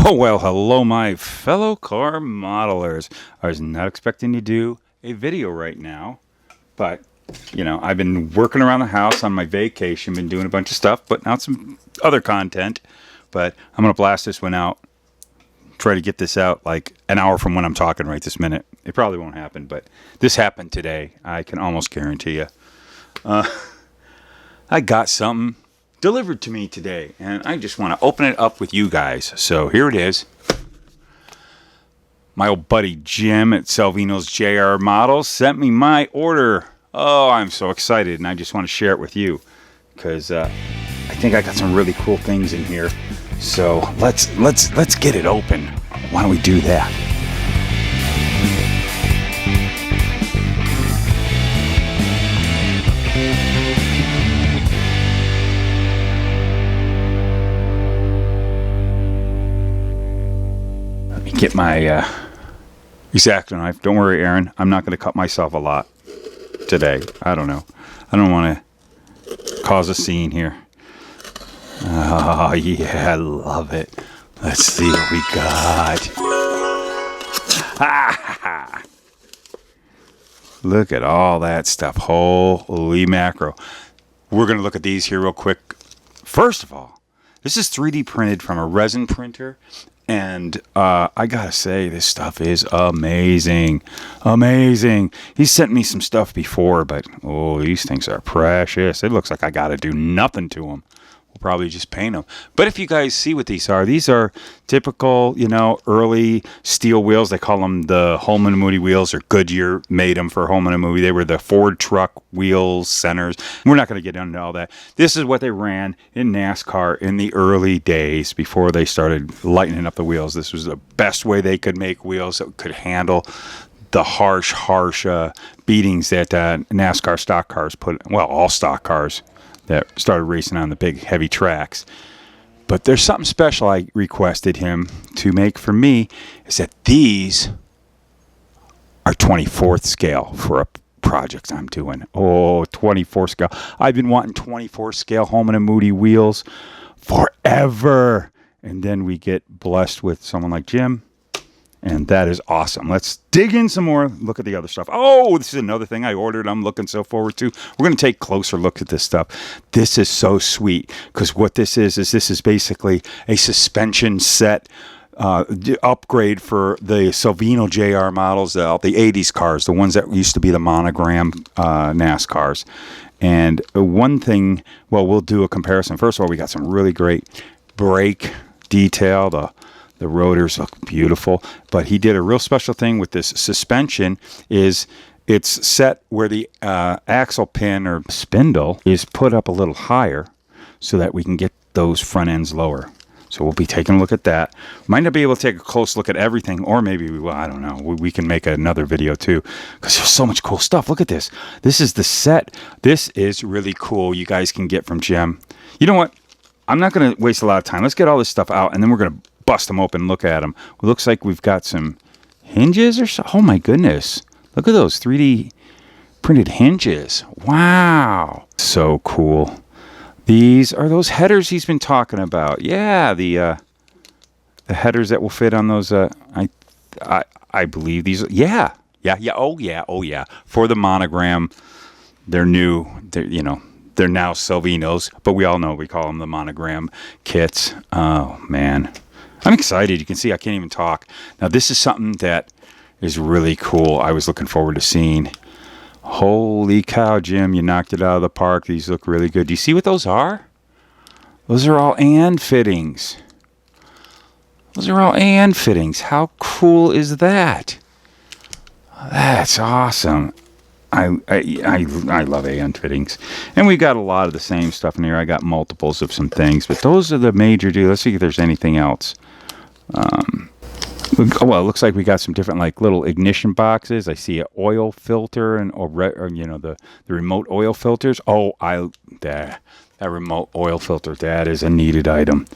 Oh, well, hello, my fellow car modelers. I was not expecting to do a video right now, but, I've been working around the house on my vacation, been doing a bunch of stuff, putting out some other content, but I'm going to blast this one out, try to get this out like an hour from when I'm talking right this minute. It probably won't happen, but this happened today. I can almost guarantee you. I got something delivered to me today, and I just want to open it up with you guys. So here it is. My old buddy Jim at Salvinos JR Models sent me my order. Oh, I'm so excited, and I just want to share it with you because I think I got some really cool things in here. So let's get it open. Why don't we do that? Get my X-Acto knife. Don't worry, Aaron. I'm not going to cut myself a lot today. I don't know. I don't want to cause a scene here. Oh, yeah. I love it. Let's see what we got. Look at all that stuff. Holy macro. We're going to look at these here real quick. First of all, this is 3D printed from a resin printer. And I gotta say, this stuff is amazing. Amazing. He sent me some stuff before, but, oh, these things are precious. It looks like I gotta do nothing to them. We'll probably just paint them. But if you guys see what these are typical, early steel wheels. They call them the Holman & Moody wheels, or Goodyear made them for Holman & Moody. They were the Ford truck wheels, centers. We're not going to get into all that. This is what they ran in NASCAR in the early days before they started lightening up the wheels. This was the best way they could make wheels that could handle the harsh beatings that NASCAR stock cars all stock cars that started racing on the big heavy tracks. But there's something special I requested him to make for me, is that these are 24th scale for a project I'm doing. Oh, 24 scale. I've been wanting 24 scale Holman & Moody wheels forever. And then we get blessed with someone like Jim. And that is awesome. Let's dig in some more. Look at the other stuff. Oh, this is another thing I ordered. I'm looking so forward to. We're going to take closer look at this stuff. This is so sweet because what this is basically a suspension set upgrade for the Salvino JR models, the 80s cars, the ones that used to be the monogram NASCARs. And one thing, we'll do a comparison. First of all, we got some really great brake detail. The rotors look beautiful, but he did a real special thing with this suspension. It's set where the axle pin or spindle is put up a little higher so that we can get those front ends lower. So we'll be taking a look at that. Might not be able to take a close look at everything, or maybe I don't know. We can make another video too, because there's so much cool stuff. Look at this. This is the set. This is really cool. You guys can get from Jim. You know what? I'm not going to waste a lot of time. Let's get all this stuff out, and then we're going to bust them open and look at them. It looks like we've got some hinges or so. Oh my goodness. Look at those 3D printed hinges. Wow. So cool. These are those headers he's been talking about. Yeah, the headers that will fit on those I believe these. Yeah. Oh yeah. For the monogram. They're new. They're now Salvinos, but we all know we call them the monogram kits. Oh man. I'm excited. You can see I can't even talk. Now, this is something that is really cool. I was looking forward to seeing. Holy cow, Jim, you knocked it out of the park. These look really good. Do you see what those are? Those are all and fittings. How cool is that? That's awesome. I love AN fittings. And we've got a lot of the same stuff in here. I got multiples of some things, but those are the major deals. Let's see if there's anything else. It looks like we got some different little ignition boxes. I see an oil filter and the remote oil filters. Oh, that remote oil filter, that is a needed item.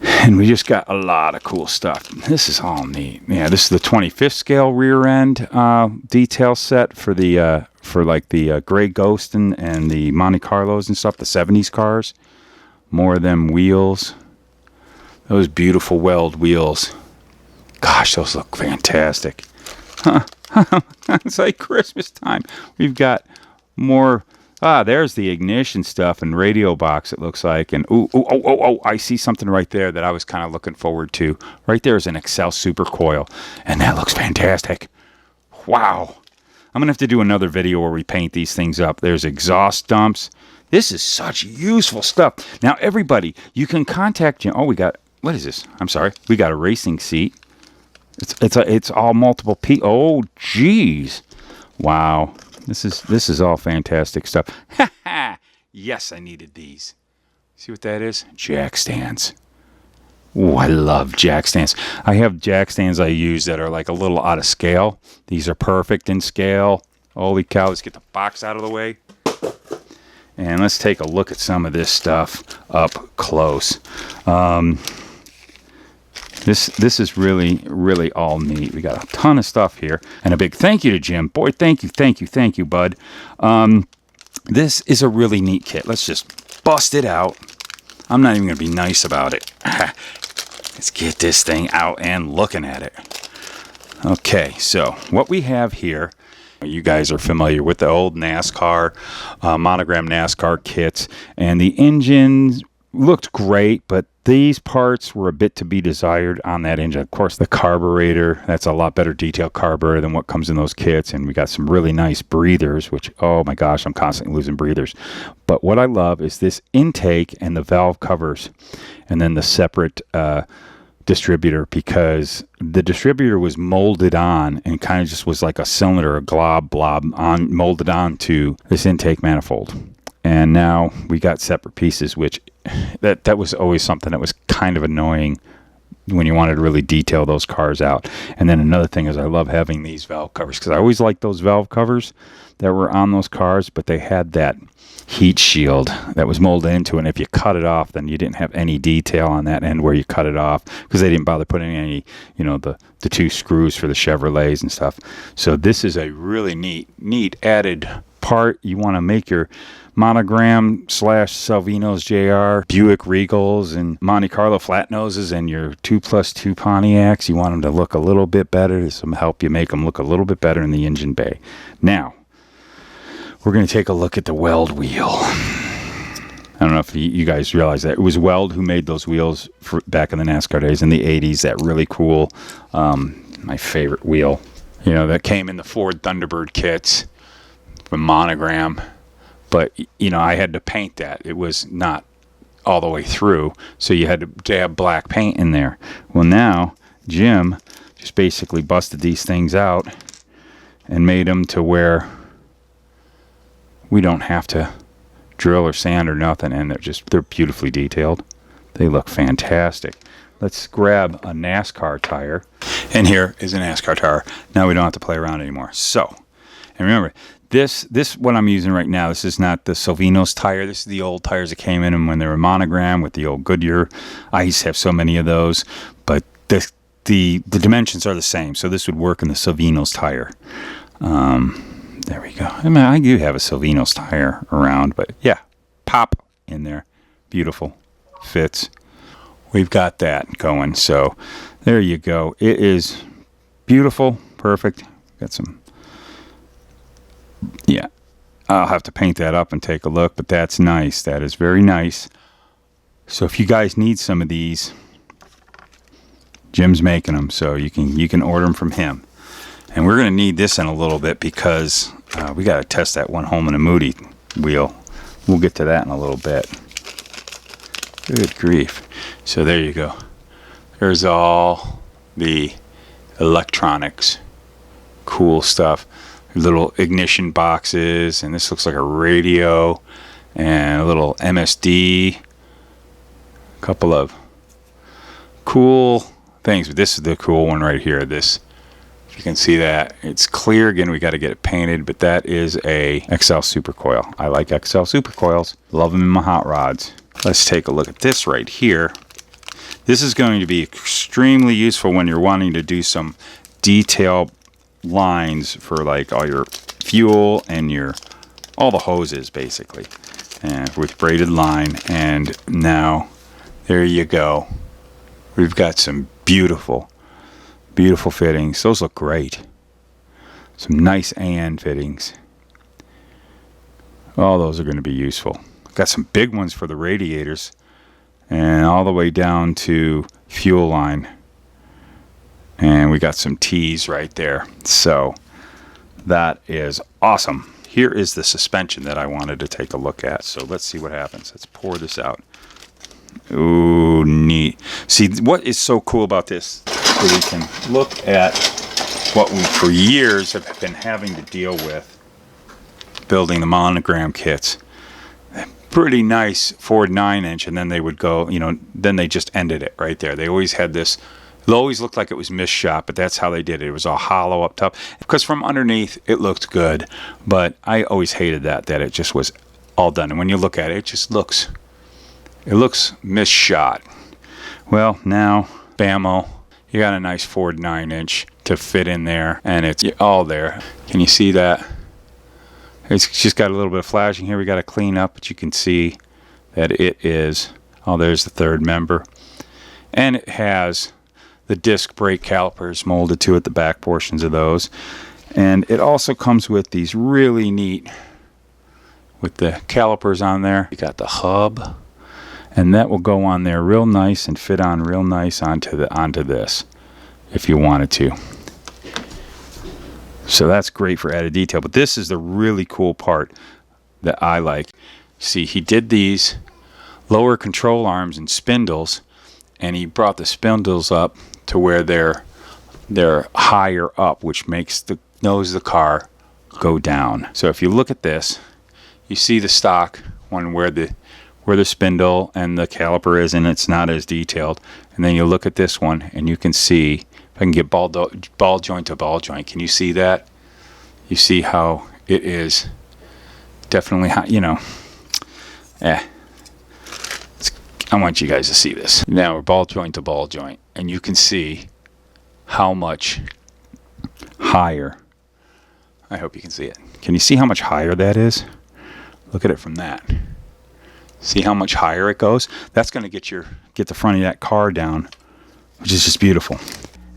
And we just got a lot of cool stuff. This is all neat. Yeah, this is the 25th scale rear end detail set for the Grey Ghost and the Monte Carlos and stuff, the 70s cars. More of them wheels. Those beautiful weld wheels. Gosh, those look fantastic. It's like Christmas time. We've got more. There's the ignition stuff and radio box, it looks like. And I see something right there that I was kind of looking forward to. Right there is an Accel Super Coil, and that looks fantastic. Wow. I'm going to have to do another video where we paint these things up. There's exhaust dumps. This is such useful stuff. Now, everybody, you can contact Jim. Oh, we got, what is this? I'm sorry. We got a racing seat. It's all multiple Oh, geez. Wow. This is all fantastic stuff. Yes, I needed these. See what that is? Jack stands. Oh, I love jack stands. I have jack stands I use that are like a little out of scale. These are perfect in scale. Holy cow, let's get the box out of the way. And let's take a look at some of this stuff up close. This is really, really all neat. We got a ton of stuff here. And a big thank you to Jim. Boy, thank you, bud. This is a really neat kit. Let's just bust it out. I'm not even going to be nice about it. Let's get this thing out and looking at it. Okay, so what we have here, you guys are familiar with the old NASCAR, monogram NASCAR kits. And the engines looked great, but these parts were a bit to be desired on that engine. Of course, the carburetor, that's a lot better detailed carburetor than what comes in those kits. And we got some really nice breathers, which, oh my gosh, I'm constantly losing breathers. But what I love is this intake and the valve covers, and then the separate distributor, because the distributor was molded on and kind of just was like a cylinder, a blob on molded onto this intake manifold. And now we got separate pieces, which that was always something that was kind of annoying when you wanted to really detail those cars out. And then another thing is I love having these valve covers, because I always liked those valve covers that were on those cars, but they had that heat shield that was molded into it. And if you cut it off, then you didn't have any detail on that end where you cut it off, because they didn't bother putting any, the two screws for the Chevrolets and stuff. So this is a really neat added part. You want to make your monogram / Salvinos JR, Buick Regals, and Monte Carlo flat noses, and your 2+2 Pontiacs. You want them to look a little bit better. This will help you make them look a little bit better in the engine bay. Now, we're going to take a look at the Weld wheel. I don't know if you guys realize that. It was Weld who made those wheels back in the NASCAR days in the 80s. That really cool, my favorite wheel. That came in the Ford Thunderbird kits from Monogram. But, I had to paint that. It was not all the way through, so you had to have black paint in there. Well, now, Jim just basically busted these things out and made them to where we don't have to drill or sand or nothing, and they're beautifully detailed. They look fantastic. Let's grab a NASCAR tire, and here is a NASCAR tire. Now we don't have to play around anymore. So, and remember, this what I'm using right now, this is not the Salvinos tire. This is the old tires that came in when they were monogram with the old Goodyear. I used to have so many of those, but the dimensions are the same, so this would work in the Salvinos tire. There we go. I do have a Salvinos tire around, but yeah, pop in there. Beautiful. Fits. We've got that going, so there you go. It is beautiful. Perfect. Got some... Yeah, I'll have to paint that up and take a look, but that's nice. That is very nice. So if you guys need some of these, Jim's making them, so you can order them from him. And we're going to need this in a little bit, because we got to test that one Holman and Moody wheel. We'll get to that in a little bit. Good grief. So there you go. There's all the electronics. Cool stuff. Little ignition boxes, and this looks like a radio, and a little MSD. A couple of cool things. But this is the cool one right here. This, if you can see that, it's clear. Again, we got to get it painted, but that is a Accel Super Coil. I like Accel Super Coils. Love them in my hot rods. Let's take a look at this right here. This is going to be extremely useful when you're wanting to do some detail lines for like all your fuel and all the hoses, basically, and with braided line. And now there you go. We've got some beautiful, beautiful fittings. Those look great. Some nice AN fittings. All those are going to be useful. Got some big ones for the radiators, and all the way down to fuel line. And we got some T's right there. So that is awesome. Here is the suspension that I wanted to take a look at. So let's see what happens. Let's pour this out. Ooh, neat. See, what is so cool about this is we can look at what we for years have been having to deal with building the monogram kits. Pretty nice Ford 9-inch, and then they would go, you know, then they just ended it right there. They always had this, it always looked like it was misshot, but that's how they did it. It was all hollow up top, because from underneath it looked good, but I always hated that it just was all done. And when you look at it, it looks misshot. Well, now, bammo, you got a nice Ford 9-inch to fit in there, and it's all there. Can you see that? It's just got a little bit of flashing here. We got to clean up, but you can see that it is, oh, there's the third member. And it has the disc brake calipers molded to it, the back portions of those. And it also comes with these really neat, with the calipers on there. You got the hub, and that will go on there real nice and fit on real nice onto this, if you wanted to. So that's great for added detail, but this is the really cool part that I like. See, he did these lower control arms and spindles, and he brought the spindles up to where they're higher up, which makes the nose of the car go down. So if you look at this, you see the stock one where the spindle and the caliper is, and it's not as detailed. And then you look at this one, and you can see, if I can get ball joint to ball joint, can you see that? You see how it is definitely, you know, I want you guys to see this. Now we're ball joint to ball joint, and you can see how much higher. I hope you can see it. Can you see how much higher that is? Look at it from that. See how much higher it goes? That's going to get the front of that car down, which is just beautiful.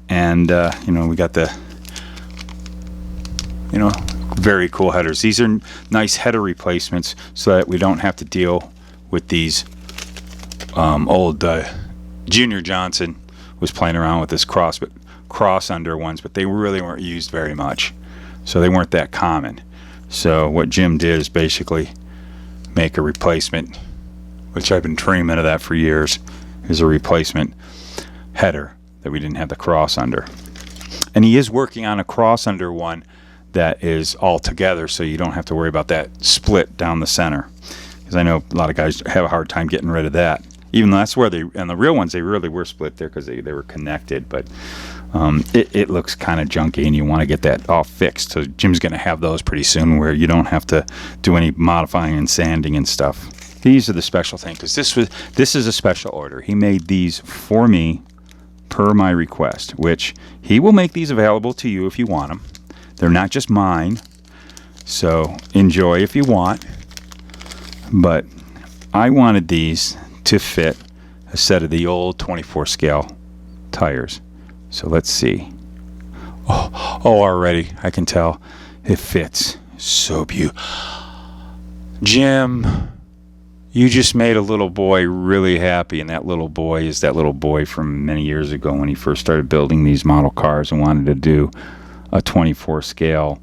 And you know, we got the, you know, very cool headers. These are nice header replacements so that we don't have to deal with these old Junior Johnson was playing around with this cross under ones, but they really weren't used very much, so they weren't that common. So what Jim did is basically make a replacement, which I've been dreaming of that for years, is a replacement header that we didn't have the cross under. And he is working on a cross under one that is all together, so you don't have to worry about that split down the center, because I know a lot of guys have a hard time getting rid of that, even though that's where and the real ones, they really were split there because they were connected. But it looks kind of junky, and you want to get that all fixed. So Jim's going to have those pretty soon, where you don't have to do any modifying and sanding and stuff. These are the special thing, because this is a special order. He made these for me per my request, which he will make these available to you if you want them. They're not just mine, so enjoy if you want. But I wanted these to fit a set of the old 24 scale tires. So let's see. Oh, already I can tell it fits so beautiful. Jim, you just made a little boy really happy, and that little boy is that little boy from many years ago when he first started building these model cars and wanted to do a 24 scale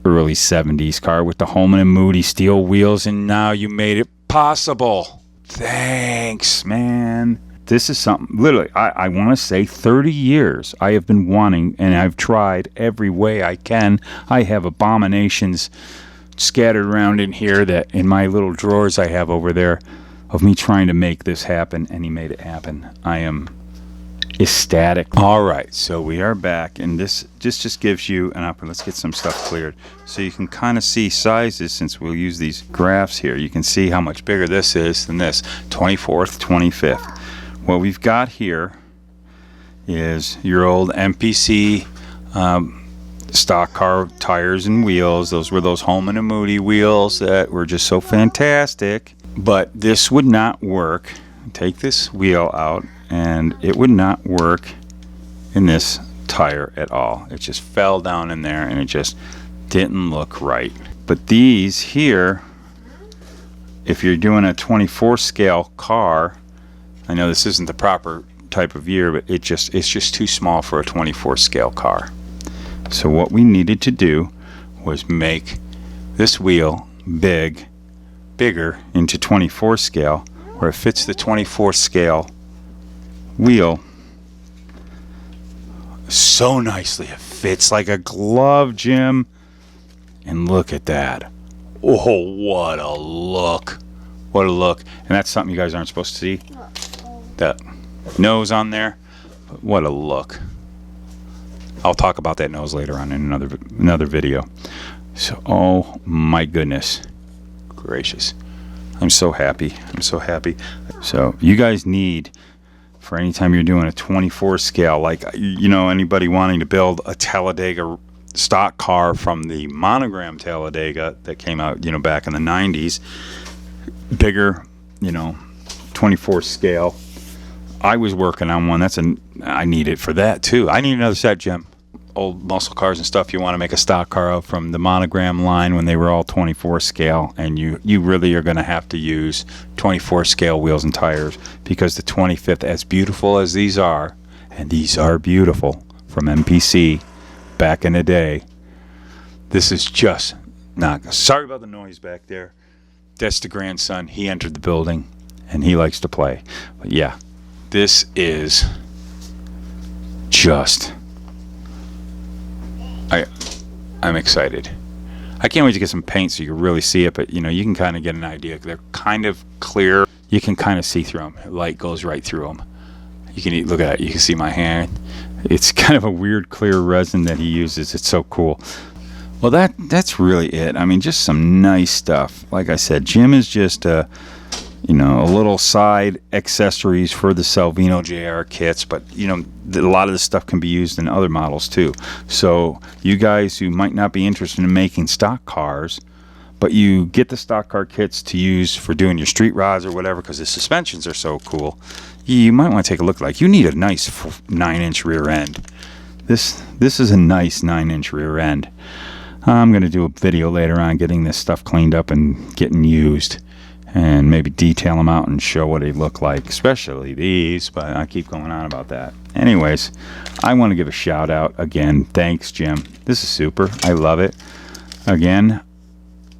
early 70s car with the Holman and Moody steel wheels, and now you made it possible. Thanks, man. This is something, literally, I want to say 30 years I have been wanting, and I've tried every way I can. I have abominations scattered around in here, that in my little drawers I have over there, of me trying to make this happen, and he made it happen. I am ecstatic. All right, so we are back, and this just gives you an opportunity. Let's get some stuff cleared so you can kind of see sizes, since we'll use these graphs here. You can see how much bigger this is than this, 24th, 25th. What we've got here is your old MPC stock car tires and wheels. Those were those Holman and Moody wheels that were just so fantastic. But this would not work. Take this wheel out, and it would not work in this tire at all. It just fell down in there and it just didn't look right. But these here, if you're doing a 24 scale car, I know this isn't the proper type of year, but it's just too small for a 24 scale car. So what we needed to do was make this wheel bigger into 24 scale, where it fits the 24 scale wheel so nicely. It fits like a glove, Jim. And look at that. Oh, what a look. What a look. And that's something you guys aren't supposed to see. That nose on there. But what a look. I'll talk about that nose later on in another video. So, oh my goodness gracious. I'm so happy. I'm so happy. So you guys need, for any time you're doing a 24 scale, like, you know, anybody wanting to build a Talladega stock car from the monogram Talladega that came out, you know, back in the 90s, bigger, you know, 24 scale. I was working on one. I need it for that too. I need another set, Jim. Old muscle cars and stuff you want to make a stock car of from the monogram line when they were all 24 scale, and you really are going to have to use 24 scale wheels and tires, because the 25th, as beautiful as these are, and these are beautiful from MPC back in the day, this is just not. Sorry about the noise back there. That's the grandson. He entered the building and he likes to play. But yeah, this is just, I'm excited. I can't wait to get some paint so you can really see it, but you know, you can kind of get an idea. They're kind of clear. You can kind of see through them. Light goes right through them. You can look at it. You can see my hand. It's kind of a weird clear resin that he uses. It's so cool. Well, that's really it. I mean, just some nice stuff. Like I said, Jim is just you know, a little side accessories for the Salvino JR kits, but you know, a lot of this stuff can be used in other models too. So you guys who might not be interested in making stock cars, but you get the stock car kits to use for doing your street rods or whatever, because the suspensions are so cool, you might want to take a look. Like, you need a nice 9-inch rear end. This is a nice 9-inch rear end. I'm going to do a video later on getting this stuff cleaned up and getting used, and maybe detail them out and show what they look like, especially these, but I keep going on about that. Anyways, I want to give a shout out again. Thanks, Jim. This is super. I love it. Again,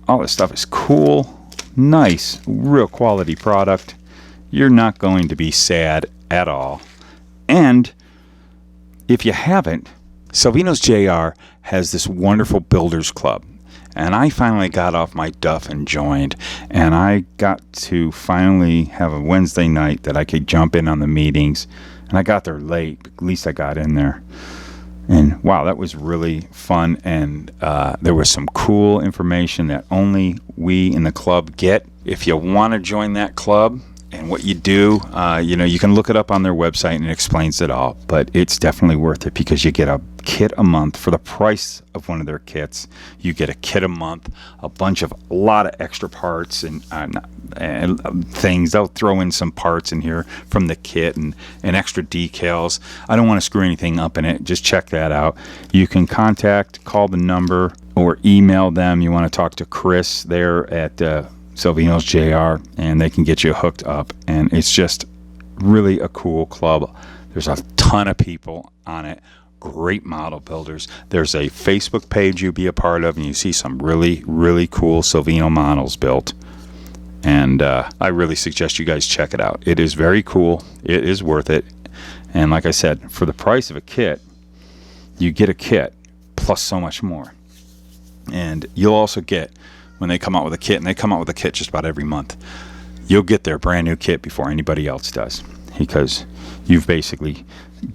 all this stuff is cool, nice, real quality product. You're not going to be sad at all. And if you haven't, Salvino's JR has this wonderful builders club. And I finally got off my duff and joined, and I got to finally have a Wednesday night that I could jump in on the meetings. And I got there late, but at least I got in there. And wow, that was really fun. And there was some cool information that only we in the club get. If you want to join that club, and what you do, you know, you can look it up on their website and it explains it all, but it's definitely worth it, because you get a kit a month for the price of one of their kits. You get a kit a month, a lot of extra parts and things. They'll throw in some parts in here from the kit and extra decals. I don't want to screw anything up in it. Just check that out. You can call the number or email them. You want to talk to Chris there at Salvino's JR, and they can get you hooked up. And it's just really a cool club. There's a ton of people on it, great model builders. There's a Facebook page you be a part of, and you see some really, really cool Salvino models built. And I really suggest you guys check it out. It is very cool. It is worth it. And like I said, for the price of a kit, you get a kit plus so much more. And you'll also get, when they come out with a kit, and they come out with a kit just about every month, you'll get their brand new kit before anybody else does, because you've basically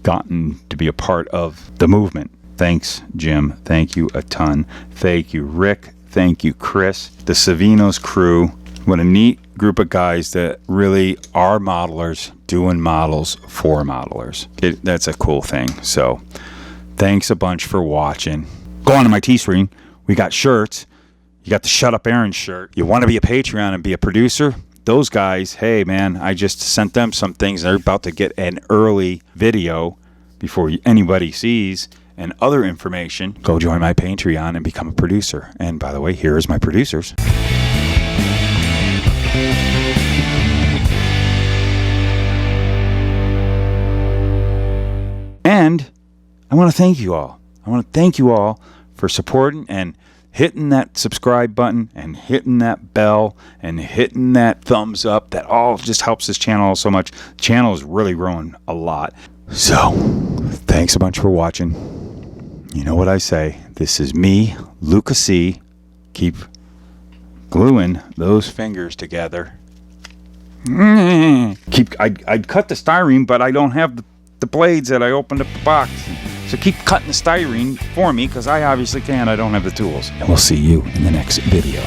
gotten to be a part of the movement. Thanks, Jim. Thank you a ton. Thank you, Rick. Thank you, Chris. The Salvinos crew. What a neat group of guys that really are modelers doing models for modelers. That's a cool thing. So thanks a bunch for watching. Go on to my Teespring. We got shirts. You got the Shut Up Aaron shirt. You want to be a Patreon and be a producer? those guys, hey man, I just sent them some things. They're about to get an early video before anybody sees, and other information. Go join my Patreon and become a producer. And by the way, here is my producers. And I want to thank you all. I want to thank you all for supporting and hitting that subscribe button and hitting that bell and hitting that thumbs up. That all just helps this channel so much. The channel is really growing a lot. So, thanks a bunch for watching. You know what I say. This is me, Luca C. Keep gluing those fingers together. I'd cut the styrene, but I don't have the blades that I opened up the box. So keep cutting the styrene for me, because I obviously can't. I don't have the tools. And we'll see you in the next video.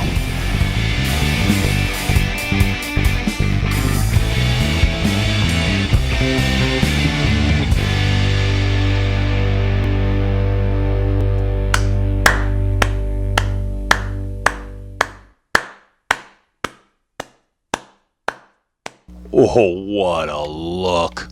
Oh, what a look.